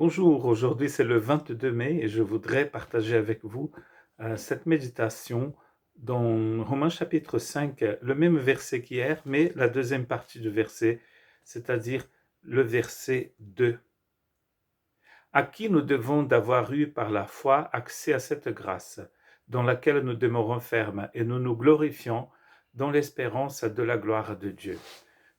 Bonjour, aujourd'hui c'est le 22 mai et je voudrais partager avec vous cette méditation dans Romains chapitre 5, le même verset qu'hier, mais la deuxième partie du verset, c'est-à-dire le verset 2. À qui nous devons d'avoir eu par la foi accès à cette grâce, dans laquelle nous demeurons fermes et nous nous glorifions dans l'espérance de la gloire de Dieu.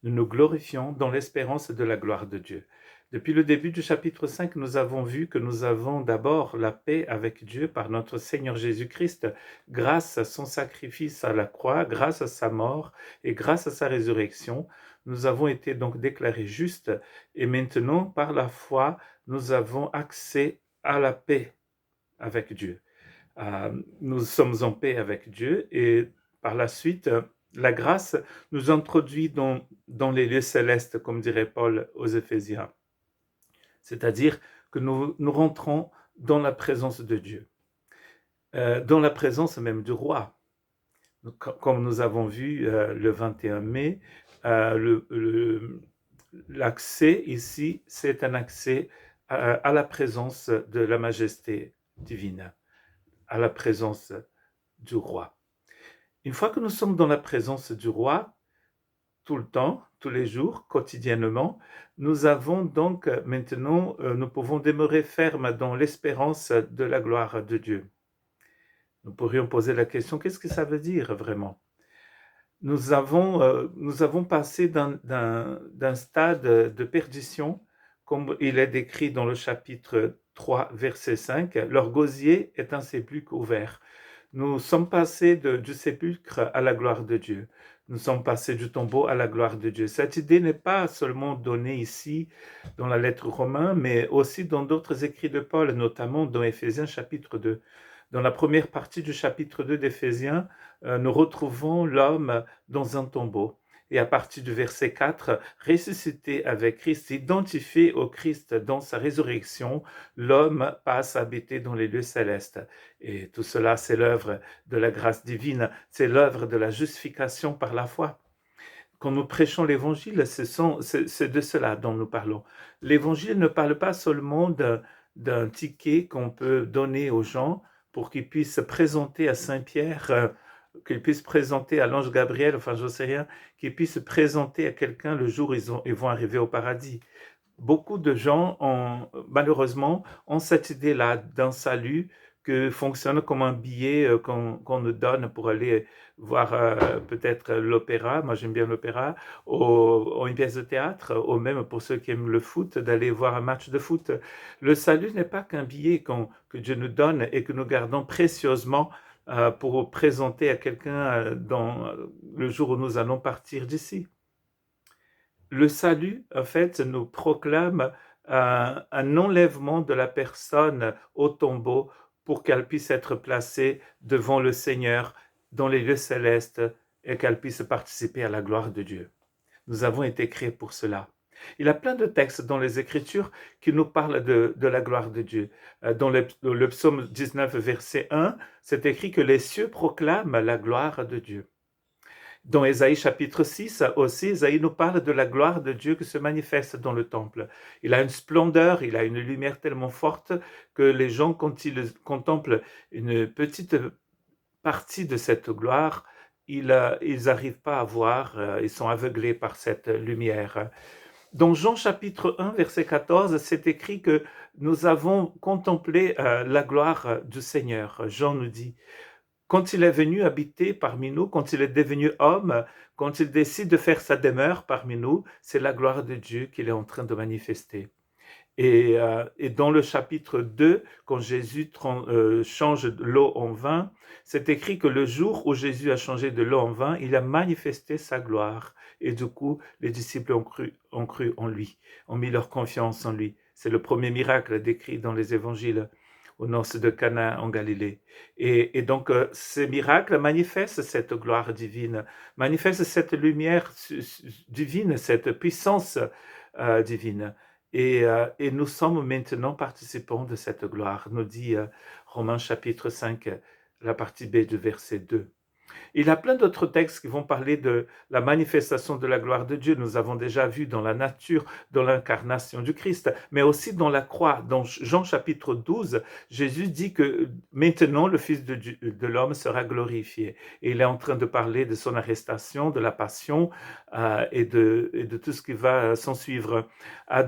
Nous nous glorifions dans l'espérance de la gloire de Dieu. Depuis le début du chapitre 5, nous avons vu que nous avons d'abord la paix avec Dieu par notre Seigneur Jésus-Christ, grâce à son sacrifice à la croix, grâce à sa mort et grâce à sa résurrection. Nous avons été donc déclarés justes et maintenant, par la foi, nous avons accès à la paix avec Dieu. Nous sommes en paix avec Dieu et par la suite, la grâce nous introduit dans les lieux célestes, comme dirait Paul aux Éphésiens. C'est-à-dire que nous rentrons dans la présence de Dieu, dans la présence même du roi. Comme nous avons vu le 21 mai, l'accès ici, c'est un accès à la présence de la majesté divine, à la présence du roi. Une fois que nous sommes dans la présence du roi, tout le temps, tous les jours, quotidiennement, nous avons donc maintenant, nous pouvons demeurer fermes dans l'espérance de la gloire de Dieu. Nous pourrions poser la question, qu'est-ce que ça veut dire vraiment? Nous avons passé d'un stade de perdition, comme il est décrit dans le chapitre 3, verset 5, leur gosier est un sépulcre ouvert. Nous sommes passés du sépulcre à la gloire de Dieu. Nous sommes passés du tombeau à la gloire de Dieu. Cette idée n'est pas seulement donnée ici dans la lettre Romains, mais aussi dans d'autres écrits de Paul, notamment dans Éphésiens chapitre 2. Dans la première partie du chapitre 2 d'Éphésiens, nous retrouvons l'homme dans un tombeau. Et à partir du verset 4, ressuscité avec Christ, identifié au Christ dans sa résurrection, l'homme passe à habiter dans les lieux célestes. Et tout cela, c'est l'œuvre de la grâce divine, c'est l'œuvre de la justification par la foi. Quand nous prêchons l'évangile, c'est de cela dont nous parlons. L'évangile ne parle pas seulement d'un ticket qu'on peut donner aux gens pour qu'ils puissent se présenter à Saint-Pierre, qu'ils puissent présenter à l'ange Gabriel, enfin je ne sais rien, qu'ils puissent se présenter à quelqu'un le jour où ils vont arriver au paradis. Beaucoup de gens, malheureusement, ont cette idée-là d'un salut que fonctionne comme un billet qu'on nous donne pour aller voir peut-être l'opéra, moi j'aime bien l'opéra, ou une pièce de théâtre, ou même pour ceux qui aiment le foot, d'aller voir un match de foot. Le salut n'est pas qu'un billet que Dieu nous donne et que nous gardons précieusement pour présenter à quelqu'un dans le jour où nous allons partir d'ici. Le salut, en fait, nous proclame un enlèvement de la personne au tombeau pour qu'elle puisse être placée devant le Seigneur dans les lieux célestes et qu'elle puisse participer à la gloire de Dieu. Nous avons été créés pour cela. Il y a plein de textes dans les Écritures qui nous parlent de la gloire de Dieu. Dans le psaume 19, verset 1, c'est écrit que les cieux proclament la gloire de Dieu. Dans Ésaïe chapitre 6 aussi, Ésaïe nous parle de la gloire de Dieu qui se manifeste dans le temple. Il a une splendeur, il a une lumière tellement forte que les gens, quand ils contemplent une petite partie de cette gloire, ils n'arrivent pas à voir, ils sont aveuglés par cette lumière. Dans Jean chapitre 1, verset 14, c'est écrit que nous avons contemplé la gloire du Seigneur. Jean nous dit, quand il est venu habiter parmi nous, quand il est devenu homme, quand il décide de faire sa demeure parmi nous, c'est la gloire de Dieu qu'il est en train de manifester. Et dans le chapitre 2, quand Jésus change de l'eau en vin, c'est écrit que le jour où Jésus a changé de l'eau en vin, il a manifesté sa gloire. Et du coup, les disciples ont cru en lui, ont mis leur confiance en lui. C'est le premier miracle décrit dans les évangiles aux noces de Cana en Galilée. Et donc, ces miracles manifestent cette gloire divine, manifestent cette lumière divine, cette puissance divine. Et nous sommes maintenant participants de cette gloire, nous dit Romains chapitre 5, la partie B du verset 2. Il y a plein d'autres textes qui vont parler de la manifestation de la gloire de Dieu. Nous avons déjà vu dans la nature, dans l'incarnation du Christ, mais aussi dans la croix. Dans Jean chapitre 12, Jésus dit que maintenant le Fils de l'homme sera glorifié. Et il est en train de parler de son arrestation, de la passion et de tout ce qui va s'en suivre.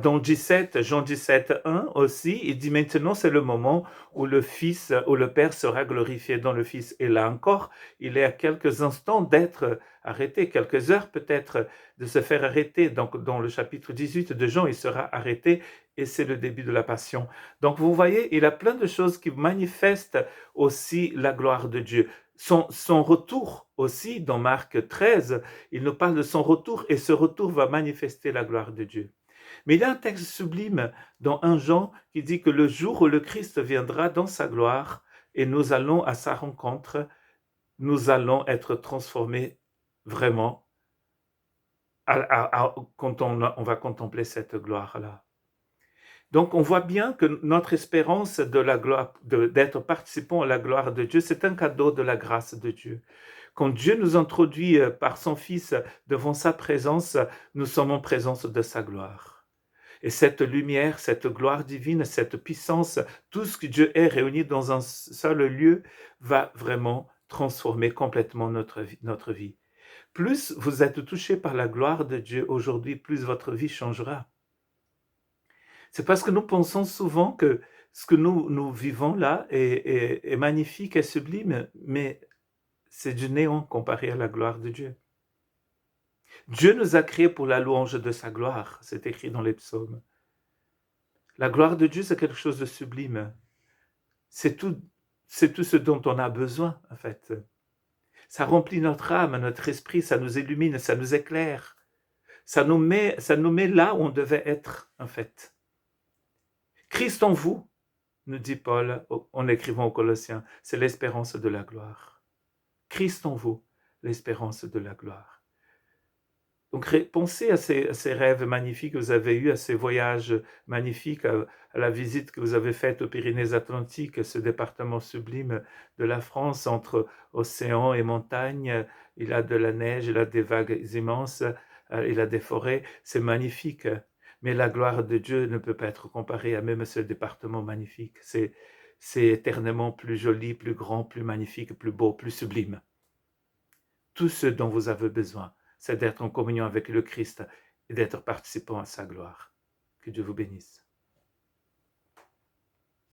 Dans Jean 17, 1 aussi, il dit maintenant c'est le moment où le Père sera glorifié dans le Fils. Et là encore, il est à quelques instants d'être arrêté, quelques heures peut-être de se faire arrêter. Donc dans le chapitre 18 de Jean, il sera arrêté et c'est le début de la passion. Donc vous voyez, il y a plein de choses qui manifestent aussi la gloire de Dieu. Son retour aussi, dans Marc 13, il nous parle de son retour et ce retour va manifester la gloire de Dieu. Mais il y a un texte sublime dans 1 Jean qui dit que le jour où le Christ viendra dans sa gloire et nous allons à sa rencontre, nous allons être transformés vraiment quand on va contempler cette gloire-là. Donc on voit bien que notre espérance de la gloire, d'être participant à la gloire de Dieu, c'est un cadeau de la grâce de Dieu. Quand Dieu nous introduit par son Fils devant sa présence, nous sommes en présence de sa gloire. Et cette lumière, cette gloire divine, cette puissance, tout ce que Dieu est réuni dans un seul lieu, va vraiment transformer complètement notre vie. Plus vous êtes touché par la gloire de Dieu aujourd'hui, plus votre vie changera. C'est parce que nous pensons souvent que ce que nous vivons là est magnifique et sublime, mais c'est du néant comparé à la gloire de Dieu. Dieu nous a créés pour la louange de sa gloire, c'est écrit dans les psaumes. La gloire de Dieu, c'est quelque chose de sublime. C'est tout ce dont on a besoin, en fait. Ça remplit notre âme, notre esprit, ça nous illumine, ça nous éclaire. Ça nous met là où on devait être, en fait. Christ en vous, nous dit Paul en écrivant aux Colossiens, c'est l'espérance de la gloire. Christ en vous, l'espérance de la gloire. Donc pensez à ces rêves magnifiques que vous avez eus, à ces voyages magnifiques, à la visite que vous avez faite aux Pyrénées-Atlantiques, ce département sublime de la France entre océan et montagne. Il a de la neige, il a des vagues immenses, il a des forêts, c'est magnifique. Mais la gloire de Dieu ne peut pas être comparée à même ce département magnifique. C'est éternellement plus joli, plus grand, plus magnifique, plus beau, plus sublime. Tout ce dont vous avez besoin, c'est d'être en communion avec le Christ et d'être participant à sa gloire. Que Dieu vous bénisse.